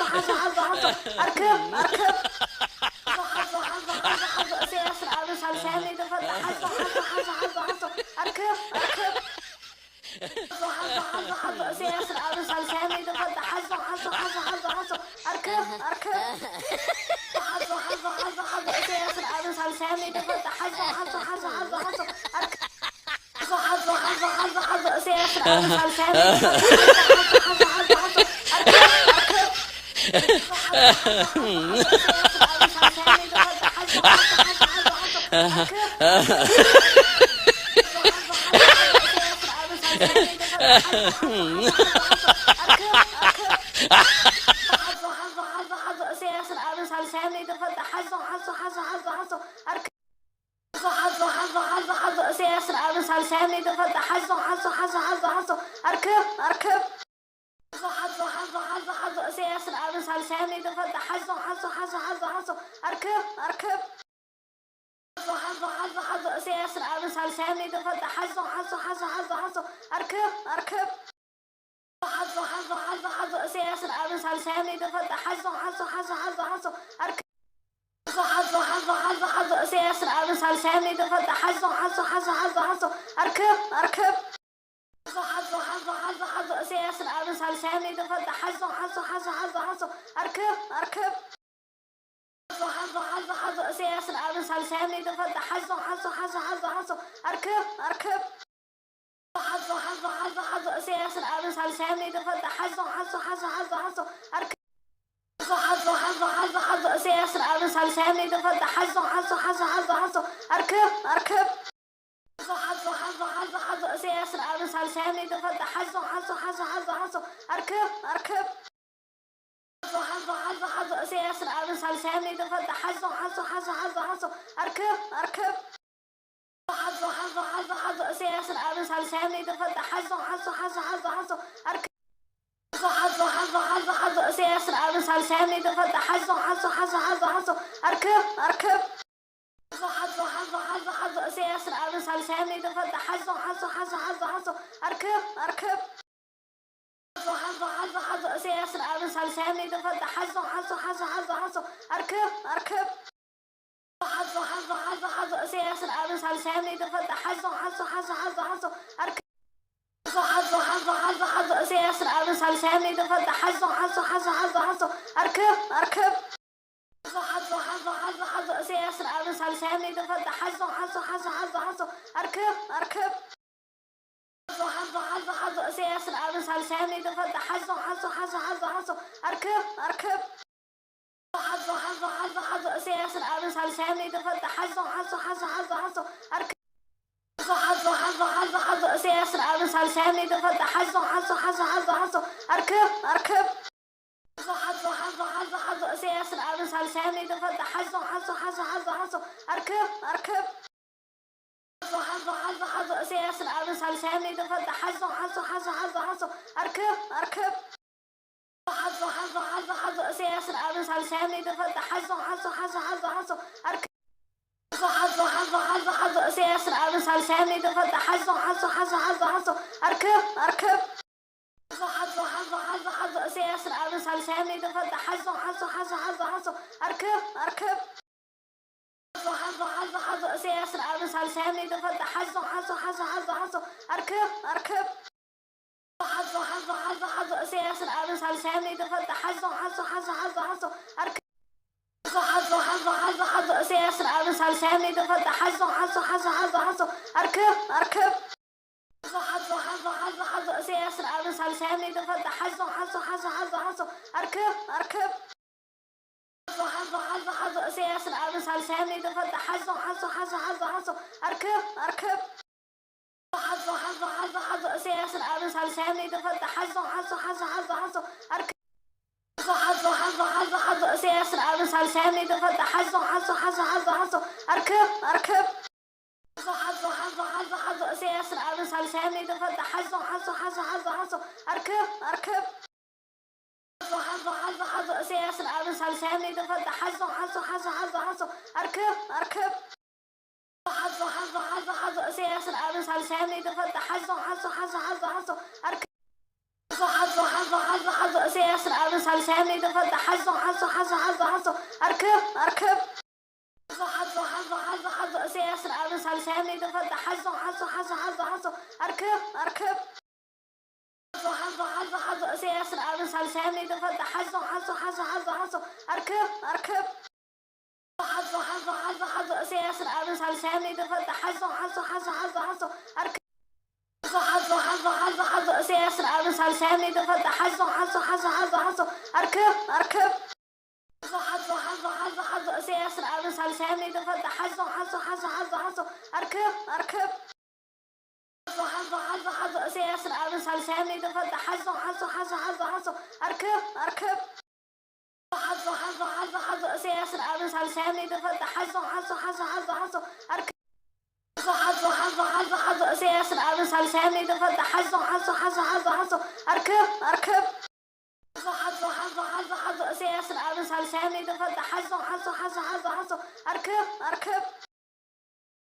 حظ حظ حظ أركب أركب حظ حظ حظ حظ سياسر أبس على سامي دفت حظ حظ حظ حظ حظ أركب أركب حظ حظ حظ سياسر أبس على سامي دفت حظ حظ حظ حظ حظ أركب أركب حظ حظ حظ حظ سياسر أبس على سامي دفت حظ حظ حظ حظ حظ أركب حظ حظ حظ حظ سياسر أبس على سامي دفت حظ حظ حظ حظ أركب أركب أركب أركب حظ حظ حظ حظ سياسر أبس على سامي دفت حظ حظ حظ حظ حظ أركب أركب حظ حظ حظ سياسر أبس على سامي دفت حظ حظ حظ حظ حظ أركب أركب حظ حظ حظ حظ سياسر أبس على سامي دفت حظ حظ حظ حظ حظ أركب حظ حظ حظ حظ سياسر أبس على سامي دفت حظ حظ حظ حظ حظ أركب أركب حظ حظ حظ حظ سياسر أبس على سامي دفت حظ حظ حظ حظ حظ أركب أركب حظ حظ حظ سياسر أبس على سامي دفت حظ حظ حظ حظ حظ أركب أركب حظ حظ حظ حظ سياسر أبس على سامي دفت حظ حظ حظ حظ حظ أركب حظ حظ حظ حظ سياسر أبس على سامي دفت حظ حظ حظ حظ حظ أركب أركب حظ حظ حظ حظ سياسر أبس على سامي دفت حظ حظ حظ حظ حظ أركب أركب حظ حظ حظ سياسر أبس على سامي دفت حظ حظ حظ حظ حظ أركب أركب حظ حظ حظ حظ سياسر أبس على سامي دفت حظ حظ حظ حظ حظ أركب حظ حظ حظ حظ سياسر أبس على سامي دفت حظ حظ حظ حظ حظ أركب أركب حظ حظ حظ حظ سياسر أبس على سامي دفت حظ حظ حظ حظ حظ أركب أركب حظ حظ حظ سياسر أبس على سامي دفت حظ حظ حظ حظ حظ أركب أركب حظ حظ حظ حظ سياسر أبس على سامي دفت حظ حظ حظ حظ حظ أركب حظ حظ حظ حظ سياسر أبس على سامي دفت حظ حظ حظ حظ حظ أركب أركب حظ حظ حظ حظ سياسر أبس على سامي دفت حظ حظ حظ حظ حظ أركب أركب حظ حظ حظ سياسر أبس على سامي دفت حظ حظ حظ حظ حظ أركب أركب حظ حظ حظ حظ سياسر أبس على سامي دفت حظ حظ حظ حظ حظ أركب حظ حظ حظ حظ سياسر أبس على سامي دفت حظ حظ حظ حظ حظ أركب أركب حظ حظ حظ حظ سياسر أبس على سامي دفت حظ حظ حظ حظ حظ أركب أركب حظ حظ حظ سياسر أبس على سامي دفت حظ حظ حظ حظ حظ أركب أركب حظ حظ حظ حظ سياسر أبس على سامي دفت حظ حظ حظ حظ حظ أركب حظ حظ حظ حظ سياسر أبس على سامي دفت حظ حظ حظ حظ حظ أركب أركب حظ حظ حظ حظ سياسر أبس على سامي دفت حظ حظ حظ حظ حظ أركب أركب حظ حظ حظ سياسر أبس على سامي دفت حظ حظ حظ حظ حظ أركب أركب حظ حظ حظ حظ سياسر أبس على سامي دفت حظ حظ حظ حظ حظ أركب حظ حظ حظ حظ سياسر أبس على سامي دفت حظ حظ حظ حظ حظ أركب أركب حظ حظ حظ حظ سياسر أبس على سامي دفت حظ حظ حظ حظ حظ أركب أركب حظ حظ حظ سياسر أبس على سامي دفت حظ حظ حظ حظ حظ أركب أركب حظ حظ حظ حظ سياسر أبس على سامي دفت حظ حظ حظ حظ حظ أركب حظ حظ حظ حظ سياسر أبس على سامي دفت حظ حظ حظ حظ حظ أركب أركب حظ حظ حظ حظ سياسر أبس على سامي دفت حظ حظ حظ حظ حظ أركب أركب حظ حظ حظ سياسر أبس على سامي دفت حظ حظ حظ حظ حظ أركب أركب حظ حظ حظ حظ سياسر أبس على سامي دفت حظ حظ حظ حظ حظ أركب حظ حظ حظ حظ سياسر أبن سالسامي دفت حزو حزو حزو حزو حزو أركب أركب حزو حزو حزو حزو سياسر أبن سالسامي دفت حزو حزو حزو حزو حزو أركب أركب حزو حزو حزو سياسر أبن سالسامي دفت حزو حزو حزو حزو حزو أركب أركب حزو حزو حزو حزو سياسر أبن سالسامي دفت حزو حزو حزو حزو حزو أركب حزو حزو حزو حزو سياسر أبن سالسامي دفت حزو حزو حزو حزو حزو أركب أركب حزو حزو حزو حزو سياسر أبن سالسامي دفت حزو حزو حزو حزو حزو أركب أركب حزو حزو حزو سياسر أبن سالسامي دفت حزو حزو حزو حزو حزو أركب أركب حزو حزو حزو حزو سياسر أبن سالسامي دفت حزو حزو حزو حزو حزو أركب حزو حزو حزو حزو سياسر أبن سالسامي دفت حزو حزو حزو حزو حزو أركب أركب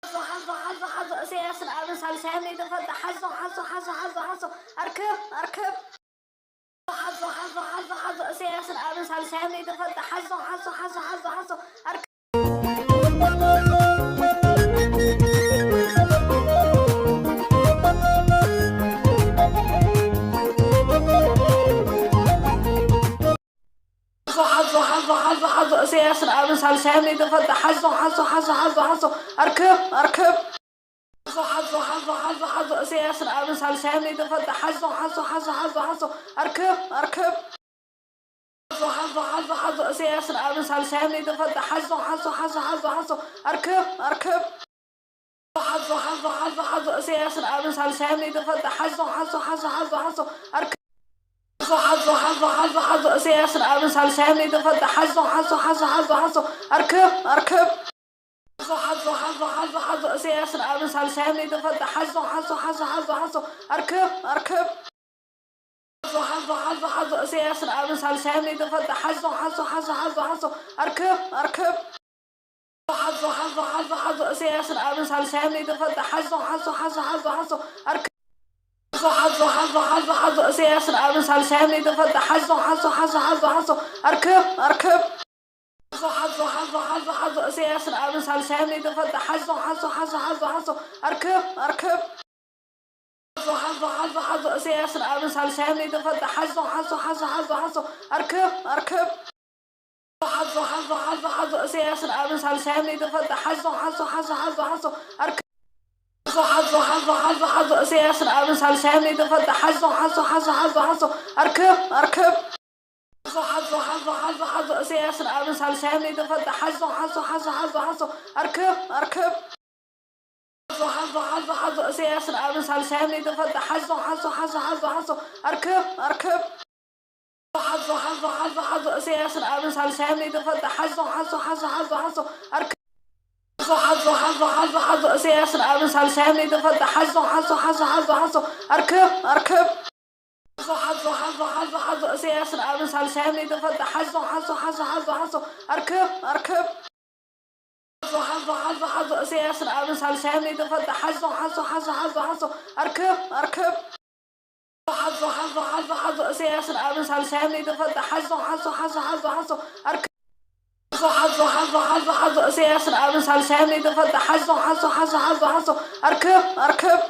حزو حزو حزو حزو سياسر أبن سالسامي دفت حزو حزو حزو حزو حزو أركب أركب حزو حزو حزو سياسر أبن سالسامي دفت حزو حزو حزو حزو حزو أركب أركب حزو حزو حزو حزو سياسر أبن سالسامي دفت حزو حزو حزو حزو حزو أركب حزو حزو حزو حزو سياسر أبن سالسامي دفت حزو حزو حزو حزو حزو أركب أركب حزو حزو حزو حزو سياسر أبن سالسامي دفت حزو حزو حزو حزو حزو أركب أركب حزو حزو حزو سياسر أبن سالسامي دفت حزو حزو حزو حزو حزو أركب أركب حزو حزو حزو حزو سياسر أبن سالسامي دفت حزو حزو حزو حزو حزو أركب حزو حزو حزو حزو سياسر أبن سالسامي دفت حزو حزو حزو حزو حزو أركب أركب حزو حزو حزو حزو سياسر أبن سالسامي دفت حزو حزو حزو حزو حزو أركب أركب حزو حزو حزو سياسر أبن سالسامي دفت حزو حزو حزو حزو حزو أركب أركب حزو حزو حزو حزو سياسر أبن سالسامي دفت حزو حزو حزو حزو حزو أركب حزو حزو حزو حزو سياسر أبن سالسامي دفت حزو حزو حزو حزو حزو أركب أركب حزو حزو حزو حزو سياسر أبن سالسامي دفت حزو حزو حزو حزو حزو أركب أركب حزو حزو حزو سياسر أبن سالسامي دفت حزو حزو حزو حزو حزو أركب أركب حزو حزو حزو حزو سياسر أبن سالسامي دفت حزو حزو حزو حزو حزو أركب حزو حزو حزو حزو سياسر أبن سالسامي دفت حزو حزو حزو حزو حزو أركب أركب حزو حزو حزو حزو سياسر أبن سالسامي دفت حزو حزو حزو حزو حزو أركب أركب حزو حزو حزو سياسر أبن سالسامي دفت حزو حزو حزو حزو حزو أركب أركب حزو حزو حزو حزو سياسر أبن سالسامي دفت حزو حزو حزو حزو حزو أركب حزو حزو حزو حزو سياسر أبن سالسامي دفت حزو حزو حزو حزو حزو أركب أركب حزو حزو حزو حزو سياسر أبن سالسامي دفت حزو حزو حزو حزو حزو أركب أركب حزو حزو حزو سياسر أبن سالسامي دفت حزو حزو حزو حزو حزو أركب أركب حزو حزو حزو حزو سياسر أبن سالسامي دفت حزو حزو حزو حزو حزو أركب حزو حزو حزو حزو سياسر أبن سالسامي دفت حزو حزو حزو حزو حزو أركب أركب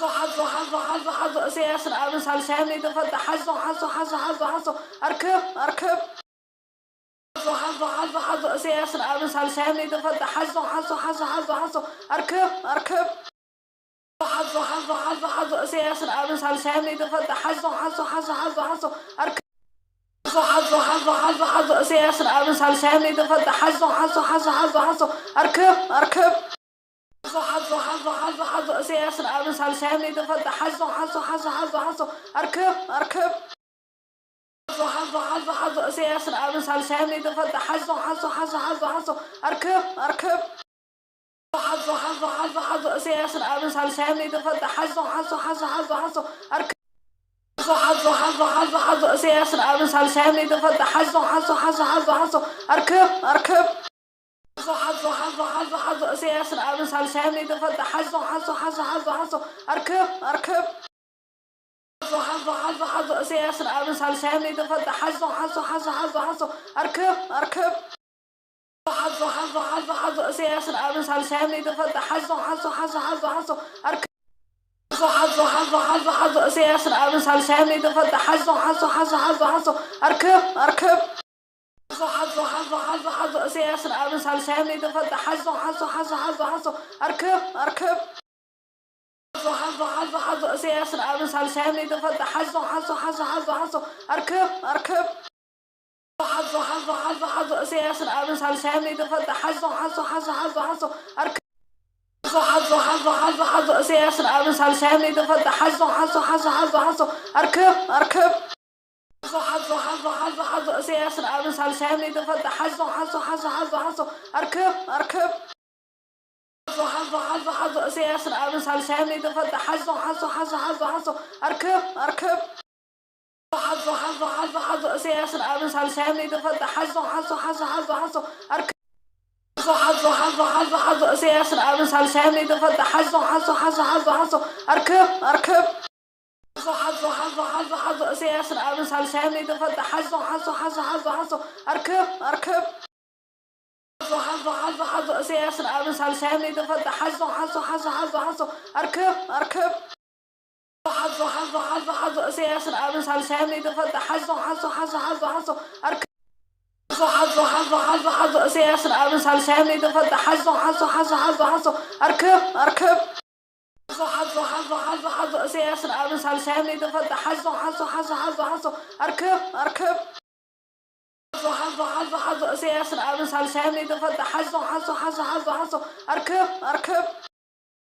حزو حزو حزو حزو سياسر أبن سالسامي دفت حزو حزو حزو حزو حزو أركب أركب حزو حزو حزو سياسر أبن سالسامي دفت حزو حزو حزو حزو حزو أركب أركب حزو حزو حزو حزو سياسر أبن سالسامي دفت حزو حزو حزو حزو حزو أركب حزو حزو حزو حزو سياسر أبن سالسامي دفت حزو حزو حزو حزو حزو أركب أركب حزو حزو حزو حزو سياسر أبن سالسامي دفت حزو حزو حزو حزو حزو أركب أركب حزو حزو حزو سياسر أبن سالسامي دفت حزو حزو حزو حزو حزو أركب أركب حزو حزو حزو حزو سياسر أبن سالسامي دفت حزو حزو حزو حزو حزو أركب حزو حزو حزو حزو سياسر أبن سالسامي دفت حزو حزو حزو حزو حزو أركب أركب حزو حزو حزو حزو سياسر أبن سالسامي دفت حزو حزو حزو حزو حزو أركب أركب حظ سياسن أبن سال سامي دفت حظ أركب حظ سياسن أبن سال سامي دفت حظ أركب حظ سياسن أبن سال سامي دفت حظ أركب حظ سياسن أبن سال سامي دفت حظ أركب حظ سياسن أبن سال سامي دفت حظ أركب حظ سياسن أبن سال سامي دفت حظ أركب حظ سياسن أبن سال سامي دفت حظ أركب حظ سياسن أبن سال سامي دفت حظ أركب حظ سياسن أبن سال سامي دفت حظ أركب حظ سياسن أبن سال سامي دفت حظ أركب حظ سياسن أبن سال سامي دفت حظ أركب حظ سياسن أبن سال سامي دفت حظ أركب حظ سياسن أبن سال سامي دفت حظ أركب حظ سياسن أبن سال سامي دفت حظ أركب حظ سياسن أبن سال سامي دفت حظ أركب حظ سياسن أبن سال سامي دفت حظ أركب حظ سياسن أبن سال سامي دفت حظ أركب